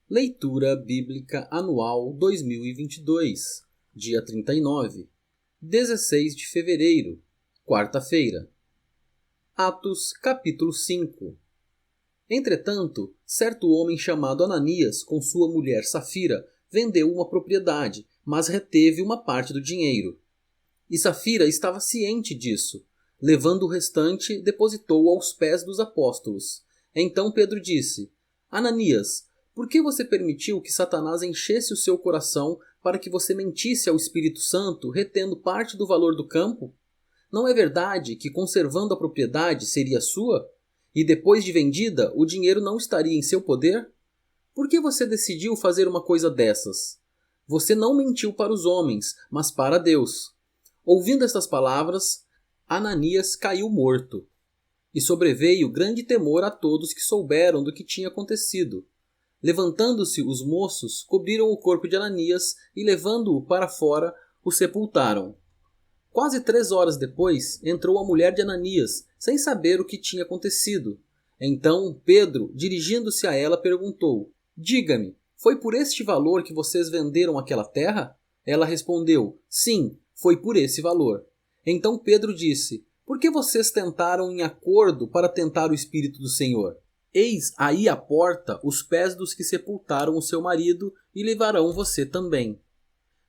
Leitura Bíblica Anual 2022, dia 39, 16 de fevereiro, quarta-feira. Atos, capítulo 5. Entretanto, certo homem chamado Ananias, com sua mulher Safira, vendeu uma propriedade, mas reteve uma parte do dinheiro. E Safira estava ciente disso. Levando o restante, depositou aos pés dos apóstolos. Então Pedro disse: Ananias, por que você permitiu que Satanás enchesse o seu coração para que você mentisse ao Espírito Santo, retendo parte do valor do campo? Não é verdade que, conservando a propriedade, seria sua? E depois de vendida, o dinheiro não estaria em seu poder? Por que você decidiu fazer uma coisa dessas? Você não mentiu para os homens, mas para Deus. Ouvindo estas palavras, Ananias caiu morto. E sobreveio grande temor a todos que souberam do que tinha acontecido. Levantando-se os moços, cobriram o corpo de Ananias e, levando-o para fora, o sepultaram. Quase 3 horas depois, entrou a mulher de Ananias, sem saber o que tinha acontecido. Então Pedro, dirigindo-se a ela, perguntou: Diga-me, foi por este valor que vocês venderam aquela terra? Ela respondeu: Sim, foi por esse valor. Então Pedro disse: Por que vocês tentaram em acordo para tentar o Espírito do Senhor? Eis aí à porta os pés dos que sepultaram o seu marido e levarão você também.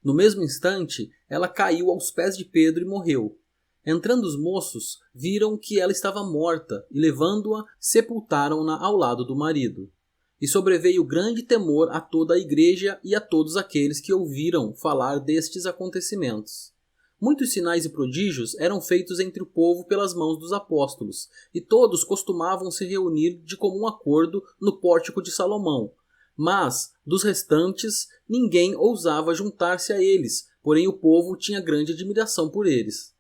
No mesmo instante, ela caiu aos pés de Pedro e morreu. Entrando os moços, viram que ela estava morta e, levando-a, sepultaram-na ao lado do marido. E sobreveio grande temor a toda a igreja e a todos aqueles que ouviram falar destes acontecimentos. Muitos sinais e prodígios eram feitos entre o povo pelas mãos dos apóstolos, e todos costumavam se reunir de comum acordo no pórtico de Salomão. Mas, dos restantes, ninguém ousava juntar-se a eles, porém o povo tinha grande admiração por eles.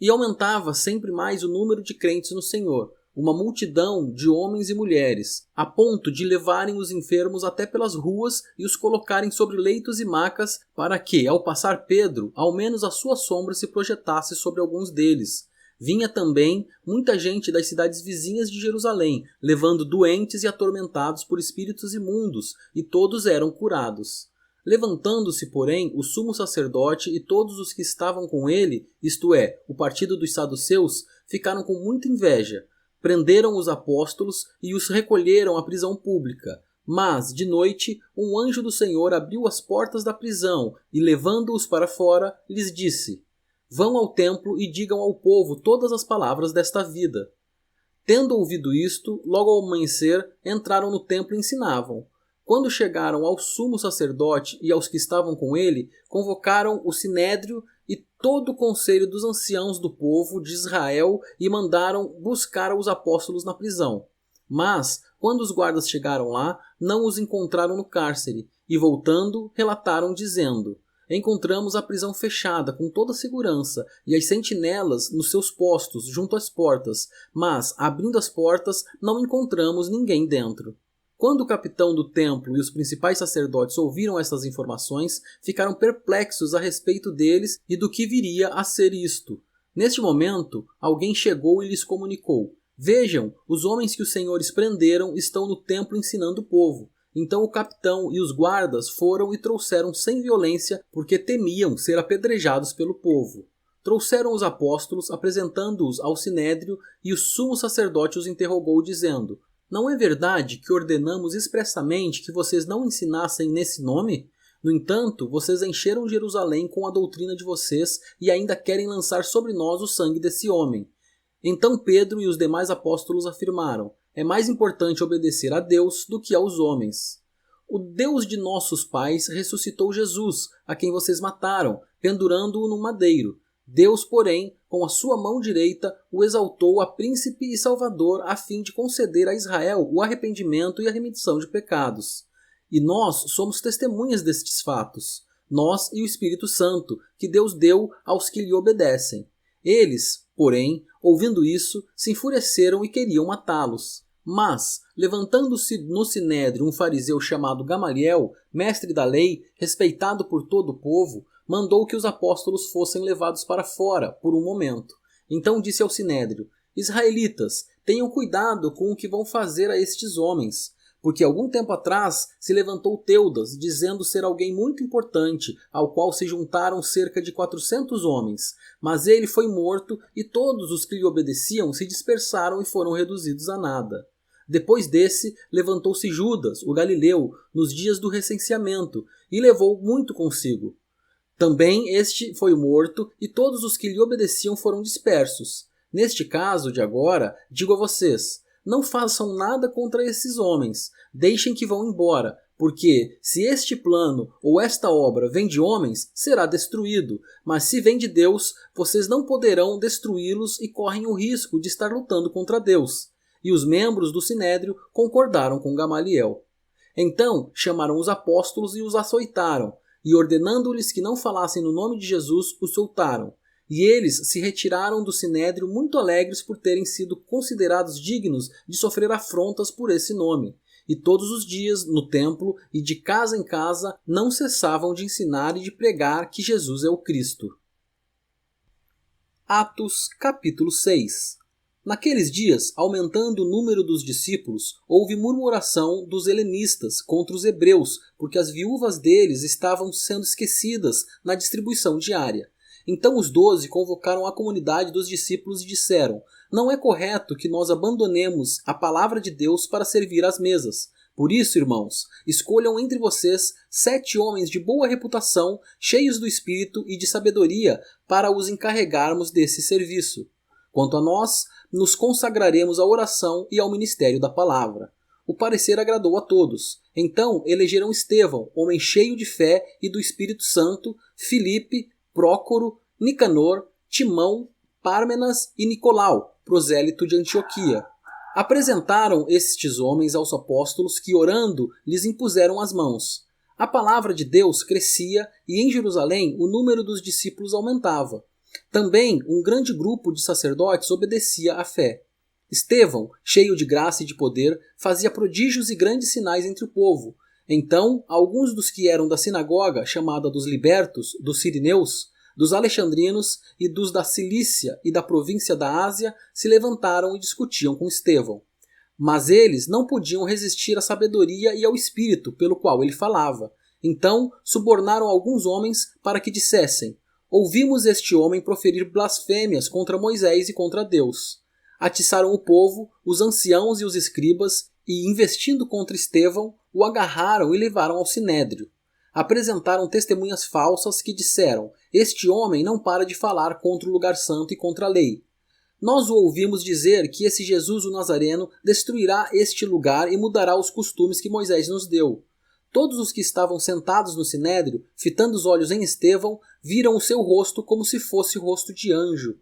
E aumentava sempre mais o número de crentes no Senhor, uma multidão de homens e mulheres, a ponto de levarem os enfermos até pelas ruas e os colocarem sobre leitos e macas, para que, ao passar Pedro, ao menos a sua sombra se projetasse sobre alguns deles. Vinha também muita gente das cidades vizinhas de Jerusalém, levando doentes e atormentados por espíritos imundos, e todos eram curados. Levantando-se, porém, o sumo sacerdote e todos os que estavam com ele, isto é, o partido dos saduceus, ficaram com muita inveja. Prenderam os apóstolos e os recolheram à prisão pública. Mas, de noite, um anjo do Senhor abriu as portas da prisão e, levando-os para fora, lhes disse: Vão ao templo e digam ao povo todas as palavras desta vida. Tendo ouvido isto, logo ao amanhecer, entraram no templo e ensinavam. Quando chegaram ao sumo sacerdote e aos que estavam com ele, convocaram o sinédrio e todo o conselho dos anciãos do povo de Israel e mandaram buscar os apóstolos na prisão. Mas, quando os guardas chegaram lá, não os encontraram no cárcere, e voltando, relataram dizendo: Encontramos a prisão fechada com toda a segurança e as sentinelas nos seus postos junto às portas, mas, abrindo as portas, não encontramos ninguém dentro. Quando o capitão do templo e os principais sacerdotes ouviram estas informações, ficaram perplexos a respeito deles e do que viria a ser isto. Neste momento, alguém chegou e lhes comunicou: Vejam, os homens que os senhores prenderam estão no templo ensinando o povo. Então o capitão e os guardas foram e trouxeram sem violência, porque temiam ser apedrejados pelo povo. Trouxeram os apóstolos, apresentando-os ao sinédrio, e o sumo sacerdote os interrogou, dizendo: Não é verdade que ordenamos expressamente que vocês não ensinassem nesse nome? No entanto, vocês encheram Jerusalém com a doutrina de vocês e ainda querem lançar sobre nós o sangue desse homem. Então Pedro e os demais apóstolos afirmaram: É mais importante obedecer a Deus do que aos homens. O Deus de nossos pais ressuscitou Jesus, a quem vocês mataram, pendurando-o no madeiro. Deus, porém, com a sua mão direita, o exaltou a príncipe e salvador a fim de conceder a Israel o arrependimento e a remissão de pecados. E nós somos testemunhas destes fatos, nós e o Espírito Santo, que Deus deu aos que lhe obedecem. Eles, porém, ouvindo isso, se enfureceram e queriam matá-los. Mas, levantando-se no sinédrio um fariseu chamado Gamaliel, mestre da lei, respeitado por todo o povo, mandou que os apóstolos fossem levados para fora por um momento. Então disse ao sinédrio: Israelitas, tenham cuidado com o que vão fazer a estes homens, porque algum tempo atrás se levantou Teudas, dizendo ser alguém muito importante, ao qual se juntaram cerca de 400 homens. Mas ele foi morto e todos os que lhe obedeciam se dispersaram e foram reduzidos a nada. Depois desse, levantou-se Judas, o Galileu, nos dias do recenseamento, e levou muito consigo. Também este foi morto e todos os que lhe obedeciam foram dispersos. Neste caso de agora, digo a vocês, não façam nada contra esses homens, deixem que vão embora, porque se este plano ou esta obra vem de homens, será destruído, mas se vem de Deus, vocês não poderão destruí-los e correm o risco de estar lutando contra Deus. E os membros do Sinédrio concordaram com Gamaliel. Então chamaram os apóstolos e os açoitaram, e ordenando-lhes que não falassem no nome de Jesus, os soltaram. E eles se retiraram do Sinédrio muito alegres por terem sido considerados dignos de sofrer afrontas por esse nome. E todos os dias, no templo e de casa em casa, não cessavam de ensinar e de pregar que Jesus é o Cristo. Atos, capítulo 6. Naqueles dias, aumentando o número dos discípulos, houve murmuração dos helenistas contra os hebreus, porque as viúvas deles estavam sendo esquecidas na distribuição diária. Então os 12 convocaram a comunidade dos discípulos e disseram: não é correto que nós abandonemos a palavra de Deus para servir às mesas. Por isso, irmãos, escolham entre vocês 7 homens de boa reputação, cheios do Espírito e de sabedoria, para os encarregarmos desse serviço. Quanto a nós, nos consagraremos à oração e ao ministério da palavra. O parecer agradou a todos. Então elegeram Estevão, homem cheio de fé e do Espírito Santo, Filipe, Prócoro, Nicanor, Timão, Pármenas e Nicolau, prosélito de Antioquia. Apresentaram estes homens aos apóstolos que, orando, lhes impuseram as mãos. A palavra de Deus crescia e em Jerusalém o número dos discípulos aumentava. Também um grande grupo de sacerdotes obedecia à fé. Estevão, cheio de graça e de poder, fazia prodígios e grandes sinais entre o povo. Então, alguns dos que eram da sinagoga, chamada dos libertos, dos sirineus, dos alexandrinos e dos da Cilícia e da província da Ásia, se levantaram e discutiam com Estevão. Mas eles não podiam resistir à sabedoria e ao espírito pelo qual ele falava. Então, subornaram alguns homens para que dissessem: ouvimos este homem proferir blasfêmias contra Moisés e contra Deus. Atiçaram o povo, os anciãos e os escribas, e, investindo contra Estevão, o agarraram e levaram ao sinédrio. Apresentaram testemunhas falsas que disseram: este homem não para de falar contra o lugar santo e contra a lei. Nós o ouvimos dizer que esse Jesus o Nazareno destruirá este lugar e mudará os costumes que Moisés nos deu. Todos os que estavam sentados no sinédrio, fitando os olhos em Estevão, viram o seu rosto como se fosse o rosto de anjo.